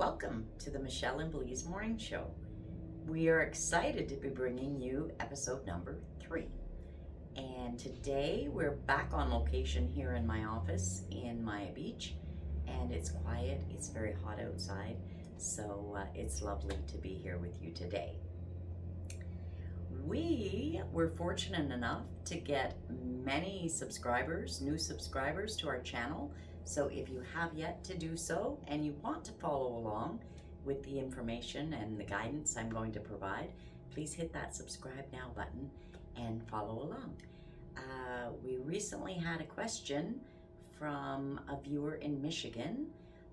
Welcome to the Michelle and Belize Morning Show. We are excited to be bringing you episode number 3. And today we're back on location here in my office in Maya Beach. And it's quiet, it's very hot outside, so it's lovely to be here with you today. We were fortunate enough to get many subscribers, new subscribers to our channel. So if you have yet to do so and you want to follow along with the information and the guidance I'm going to provide, please hit that subscribe now button and follow along. We recently had a question from a viewer in Michigan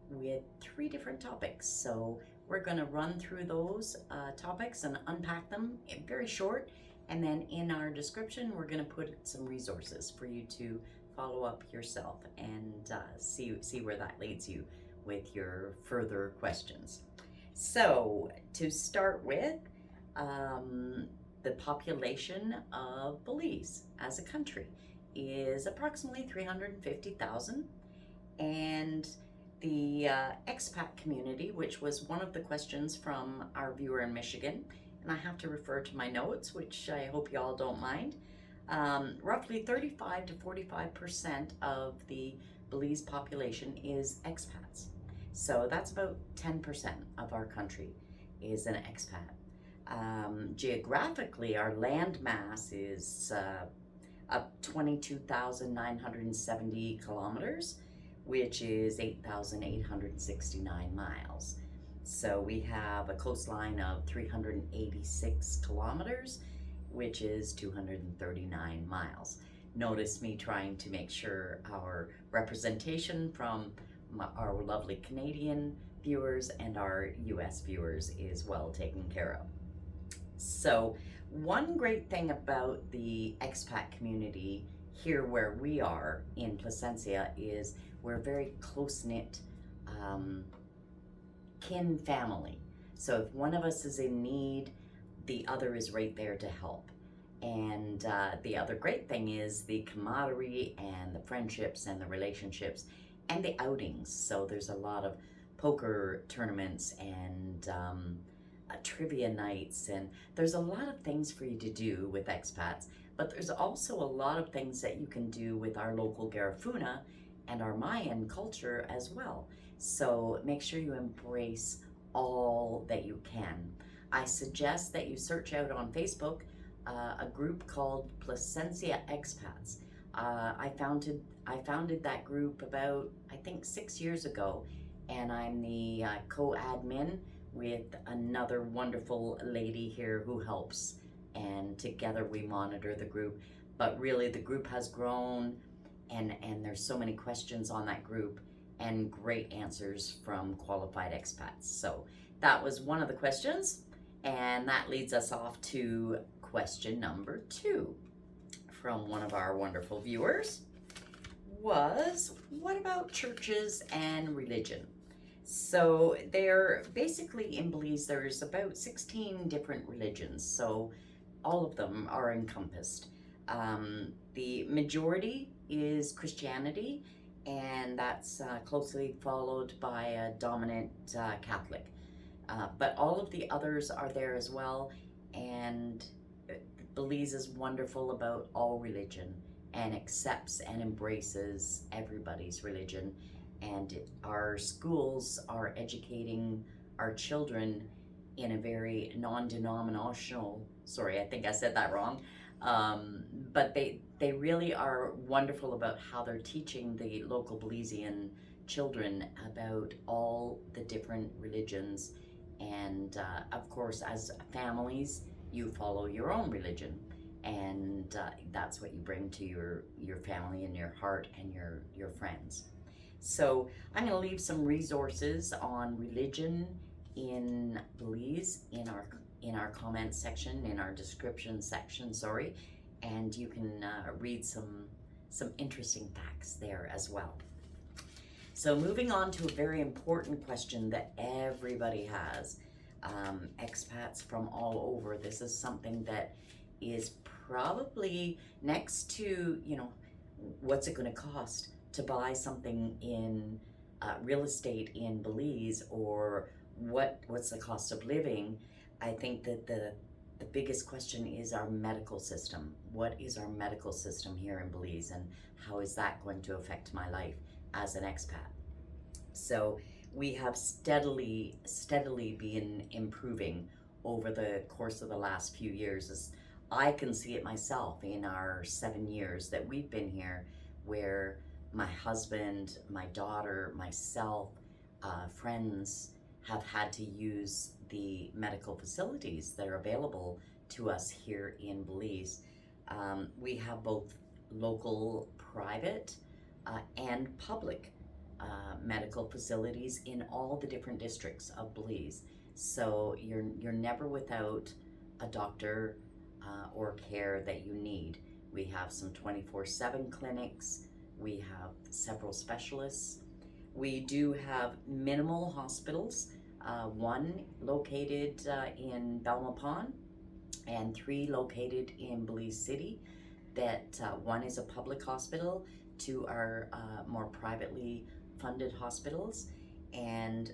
with 3 different topics. So we're going to run through those topics and unpack them very short. And then in our description, we're going to put some resources for you to follow up yourself and see where that leads you with your further questions. So to start with, the population of Belize as a country is approximately 350,000, and the expat community, which was one of the questions from our viewer in Michigan, and I have to refer to my notes, which I hope you all don't mind. Roughly 35 to 45% of the Belize population is expats. So that's about 10% of our country is an expat. Geographically, our land mass is up 22,970 kilometers, which is 8,869 miles. So we have a coastline of 386 kilometers, which is 239 miles. Notice me trying to make sure our representation from our lovely Canadian viewers and our US viewers is well taken care of. So one great thing about the expat community here where we are in Placencia is we're very close-knit kin family. So if one of us is in need, the other is right there to help. And the other great thing is the camaraderie and the friendships and the relationships and the outings. So there's a lot of poker tournaments and trivia nights, and there's a lot of things for you to do with expats, but there's also a lot of things that you can do with our local Garifuna and our Mayan culture as well. So make sure you embrace all that you can. I suggest that you search out on Facebook a group called Placencia Expats. I founded that group about, I think, 6 years ago, and I'm the co-admin with another wonderful lady here who helps, and together we monitor the group. But really the group has grown, and there's so many questions on that group and great answers from qualified expats. So that was one of the questions. And that leads us off to question number 2 from one of our wonderful viewers was, what about churches and religion? So they're basically in Belize, there's about 16 different religions, so all of them are encompassed. The majority is Christianity, and that's closely followed by a dominant Catholic. But all of the others are there as well, and Belize is wonderful about all religion and accepts and embraces everybody's religion. And our schools are educating our children in a very non-denominational, sorry, I think I said that wrong, but they really are wonderful about how they're teaching the local Belizean children about all the different religions. And of course, as families, you follow your own religion, and that's what you bring to your family and your heart and your friends. So I'm going to leave some resources on religion in Belize in our comment section, in our description section, sorry, and you can read some interesting facts there as well. So moving on to a very important question that everybody has, expats from all over. This is something that is probably next to, what's it going to cost to buy something in real estate in Belize, or what's the cost of living, I think that the biggest question is our medical system. What is our medical system here in Belize, and how is that going to affect my life as an expat? So we have steadily been improving over the course of the last few years. As I can see it myself in our 7 years that we've been here, where my husband, my daughter, myself, friends have had to use the medical facilities that are available to us here in Belize. We have both local, private, and public medical facilities in all the different districts of Belize. So you're never without a doctor or care that you need. We have some 24/7 clinics. We have several specialists. We do have minimal hospitals, one located in Belmopon and 3 located in Belize City. That one is a public hospital, 2 are more privately funded hospitals, and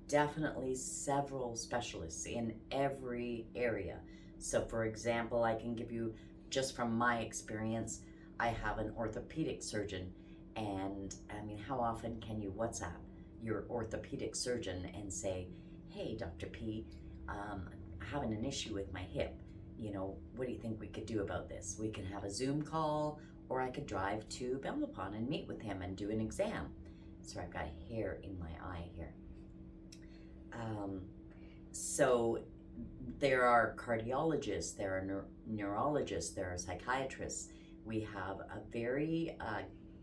definitely several specialists in every area. So for example, I can give you, just from my experience, I have an orthopedic surgeon, and I mean, how often can you WhatsApp your orthopedic surgeon and say, hey, Dr. P, I'm having an issue with my hip. You know, what do you think we could do about this? We can have a Zoom call, or I could drive to Belmopon and meet with him and do an exam. Sorry, I've got hair in my eye here. So there are cardiologists, there are neurologists, there are psychiatrists. We have a very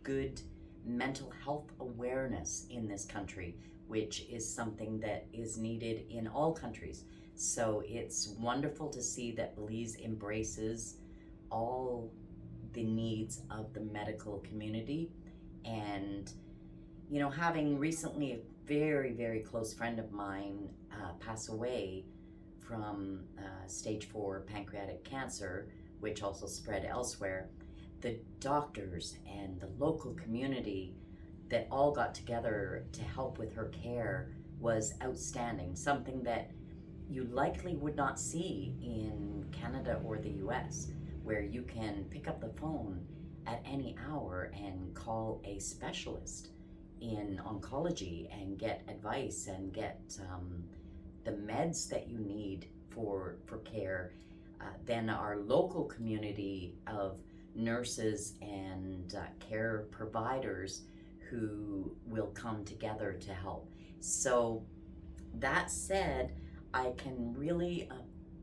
good mental health awareness in this country, which is something that is needed in all countries. So it's wonderful to see that Belize embraces all the needs of the medical community. And, you know, having recently a very, very close friend of mine pass away from stage 4 pancreatic cancer, which also spread elsewhere, the doctors and the local community that all got together to help with her care was outstanding, something that you likely would not see in Canada or the US, where you can pick up the phone at any hour and call a specialist in oncology and get advice and get the meds that you need for care. Then our local community of nurses and care providers who will come together to help. So that said, I can really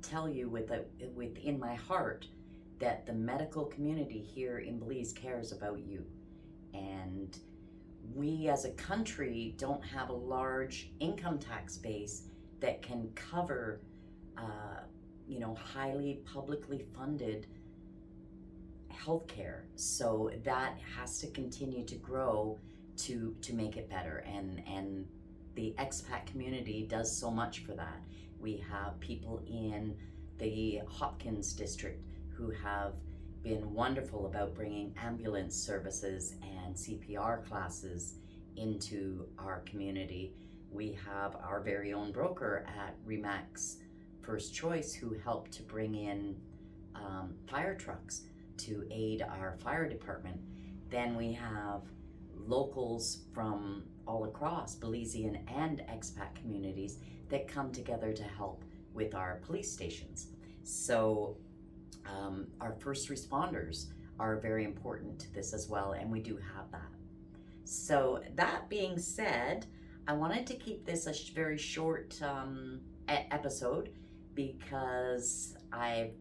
tell you within my heart that the medical community here in Belize cares about you. And we as a country don't have a large income tax base that can cover highly publicly funded healthcare. So that has to continue to grow to make it better. And the expat community does so much for that. We have people in the Hopkins district who have been wonderful about bringing ambulance services and CPR classes into our community. We have our very own broker at Remax First Choice who helped to bring in fire trucks to aid our fire department. Then we have locals from all across Belizean and expat communities that come together to help with our police stations. So our first responders are very important to this as well, and we do have that. So that being said, I wanted to keep this a very short episode because I've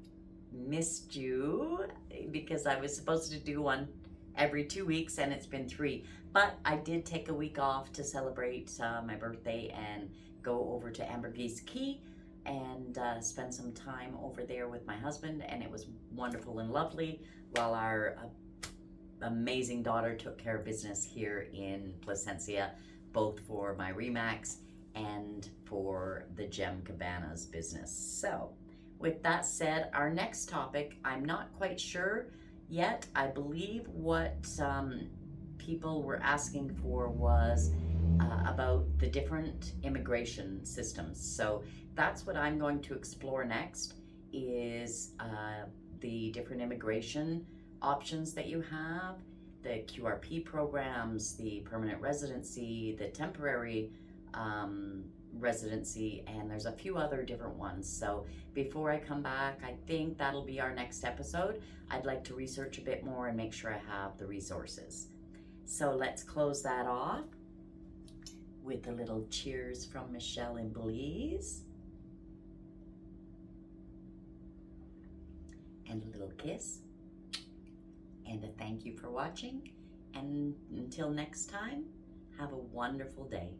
missed you, because I was supposed to do one every 2 weeks and it's been 3. But I did take a week off to celebrate my birthday and go over to Ambergris Caye and spend some time over there with my husband, and it was wonderful and lovely while our amazing daughter took care of business here in Placencia, both for my Remax and for the Gem Cabanas business. So with that said, our next topic, I'm not quite sure yet. I believe what people were asking for was about the different immigration systems. So that's what I'm going to explore next, is the different immigration options that you have, the QRP programs, the permanent residency, the temporary residency, and there's a few other different ones. So before I come back, I think that'll be our next episode. I'd like to research a bit more and make sure I have the resources. So let's close that off with a little cheers from Michelle in Belize, and a little kiss, and a thank you for watching. And until next time, have a wonderful day.